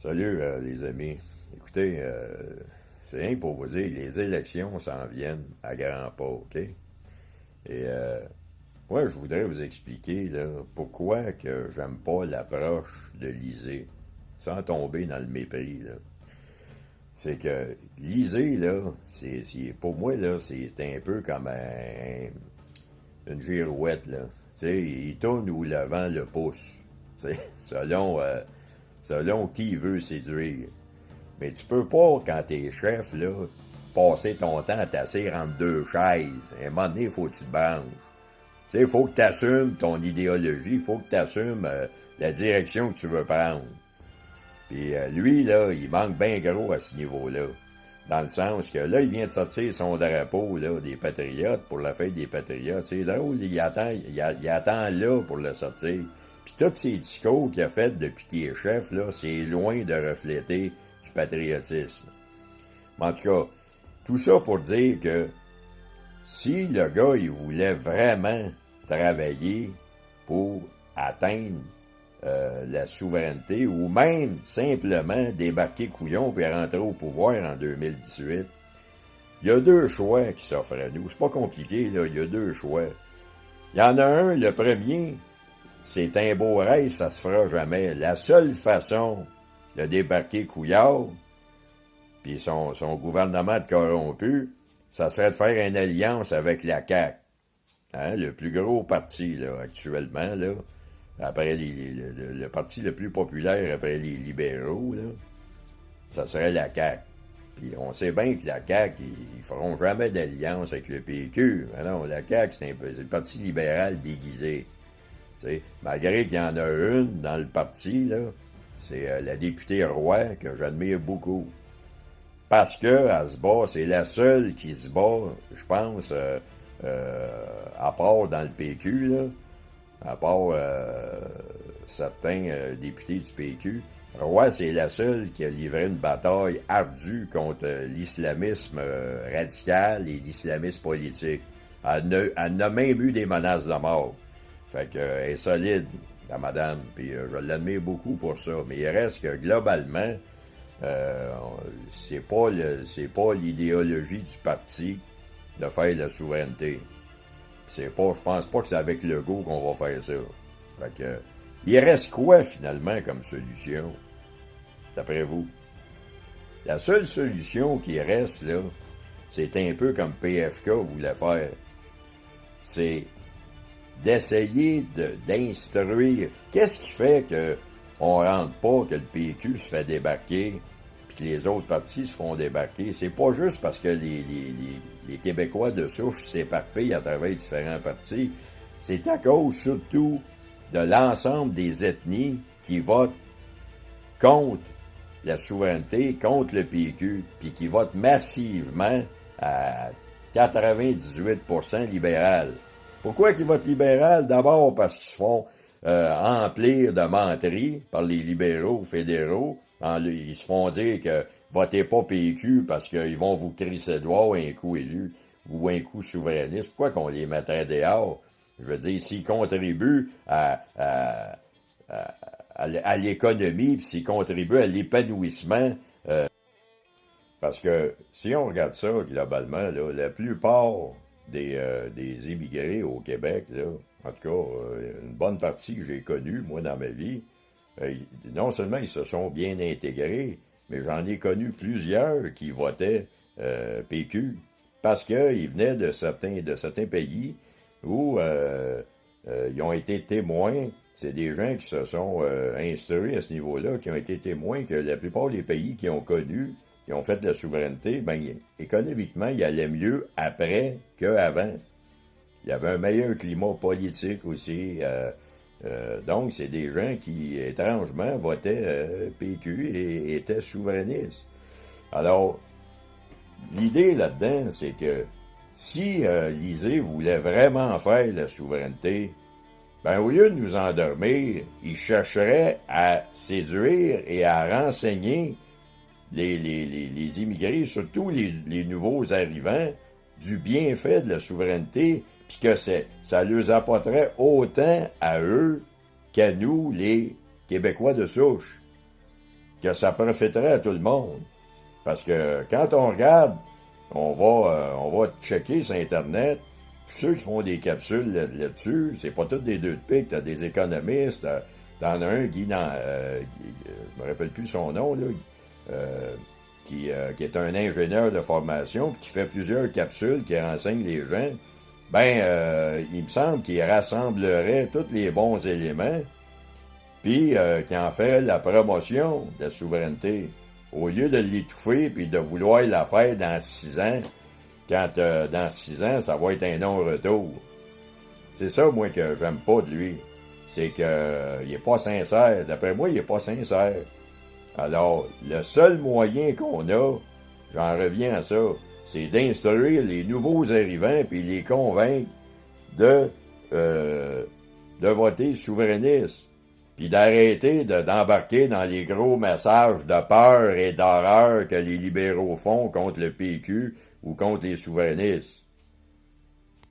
Salut les amis. Écoutez, c'est rien pour vous dire, les élections s'en viennent à grands pas, OK? Et moi, je voudrais vous expliquer là, pourquoi que j'aime pas l'approche de Lisée, sans tomber dans le mépris. Là. C'est que Lisée, là, pour moi, là, c'est un peu comme une girouette, là. Tu sais, il tourne où le vent le pousse. Tu sais, selon qui veut séduire. Mais tu peux pas, quand t'es chef, là, passer ton temps à t'asseoir entre deux chaises. À un moment donné, il faut que tu te branches. Tu sais, il faut que tu assumes ton idéologie, il faut que tu assumes la direction que tu veux prendre. Puis lui, là, il manque bien gros à ce niveau-là. Dans le sens que là, il vient de sortir son drapeau là, des Patriotes pour la fête des Patriotes. C'est drôle, il attend là pour le sortir. Puis tous ces discours qu'il a fait depuis qu'il est chef, là, c'est loin de refléter du patriotisme. Mais en tout cas, tout ça pour dire que si le gars, il voulait vraiment travailler pour atteindre la souveraineté ou même simplement débarquer couillon puis rentrer au pouvoir en 2018, il y a deux choix qui s'offrent à nous. C'est pas compliqué, là, il y a deux choix. Il y en a un, le premier, c'est un beau rêve, ça se fera jamais. La seule façon de débarquer couillard, puis son gouvernement de corrompu, ça serait de faire une alliance avec la CAQ. Hein, le plus gros parti, là, actuellement, là, après le parti le plus populaire après les libéraux, là, ça serait la CAQ. Puis on sait bien que la CAQ, ils feront jamais d'alliance avec le PQ. Mais non, la CAQ, c'est le parti libéral déguisé. T'sais, malgré qu'il y en a une dans le parti, là, c'est la députée Roy, que j'admire beaucoup. Parce que elle se bat, c'est la seule qui se bat, je pense, à part dans le PQ, là, à part certains députés du PQ. Roy, c'est la seule qui a livré une bataille ardue contre l'islamisme radical et l'islamisme politique. Elle a même eu des menaces de mort. Fait que, elle est solide, la madame, puis je l'admire beaucoup pour ça. Mais il reste que, globalement, c'est pas l'idéologie du parti de faire la souveraineté. Je pense pas que c'est avec Legault qu'on va faire ça. Fait que, il reste quoi, finalement, comme solution, d'après vous? La seule solution qui reste, là, c'est un peu comme PFK voulait faire. C'est d'essayer d'instruire. Qu'est-ce qui fait que on rentre pas, que le PQ se fait débarquer, puis que les autres partis se font débarquer? C'est pas juste parce que les Québécois de souche s'éparpillent à travers différents partis. C'est à cause, surtout, de l'ensemble des ethnies qui votent contre la souveraineté, contre le PQ, puis qui votent massivement à 98% libéral. Pourquoi qu'ils votent libéral? D'abord parce qu'ils se font emplir de menteries par les libéraux fédéraux. Ils se font dire que votez pas PQ parce qu'ils vont vous crisser dehors un coup élu ou un coup souverainiste. Pourquoi qu'on les mettrait dehors? Je veux dire, s'ils contribuent à l'économie, puis s'ils contribuent à l'épanouissement, parce que si on regarde ça globalement, là, la plupart des immigrés au Québec, là, en tout cas, une bonne partie que j'ai connue, moi, dans ma vie, non seulement ils se sont bien intégrés, mais j'en ai connu plusieurs qui votaient PQ parce qu'ils venaient de certains pays où ils ont été témoins. C'est des gens qui se sont instruits à ce niveau-là, qui ont été témoins que la plupart des pays qui ont connu, qui ont fait la souveraineté, ben, économiquement, il allait mieux après qu'avant. Il y avait un meilleur climat politique aussi. Donc, c'est des gens qui, étrangement, votaient PQ et étaient souverainistes. Alors, l'idée là-dedans, c'est que si Lisée voulait vraiment faire la souveraineté, ben au lieu de nous endormir, il chercherait à séduire et à renseigner les immigrés, surtout les nouveaux arrivants, du bienfait de la souveraineté, puis que ça leur apporterait autant à eux qu'à nous, les Québécois de souche. que ça profiterait à tout le monde. Parce que quand on regarde, on va checker sur Internet, tous ceux qui font des capsules là-dessus, c'est pas tous des deux de pique, t'as des économistes, t'en as un, je me rappelle plus son nom, là, qui est un ingénieur de formation, puis qui fait plusieurs capsules qui renseignent les gens. Il me semble qu'il rassemblerait tous les bons éléments, puis qui en fait la promotion de la souveraineté. Au lieu de l'étouffer puis de vouloir la faire dans 6 ans, quand dans 6 ans, ça va être un non-retour. C'est ça, moi, que j'aime pas de lui. C'est que il est pas sincère. D'après moi, il est pas sincère. Alors, le seul moyen qu'on a, j'en reviens à ça, c'est d'instruire les nouveaux arrivants puis les convaincre de voter souverainiste. Puis d'arrêter d'embarquer dans les gros messages de peur et d'horreur que les libéraux font contre le PQ ou contre les souverainistes.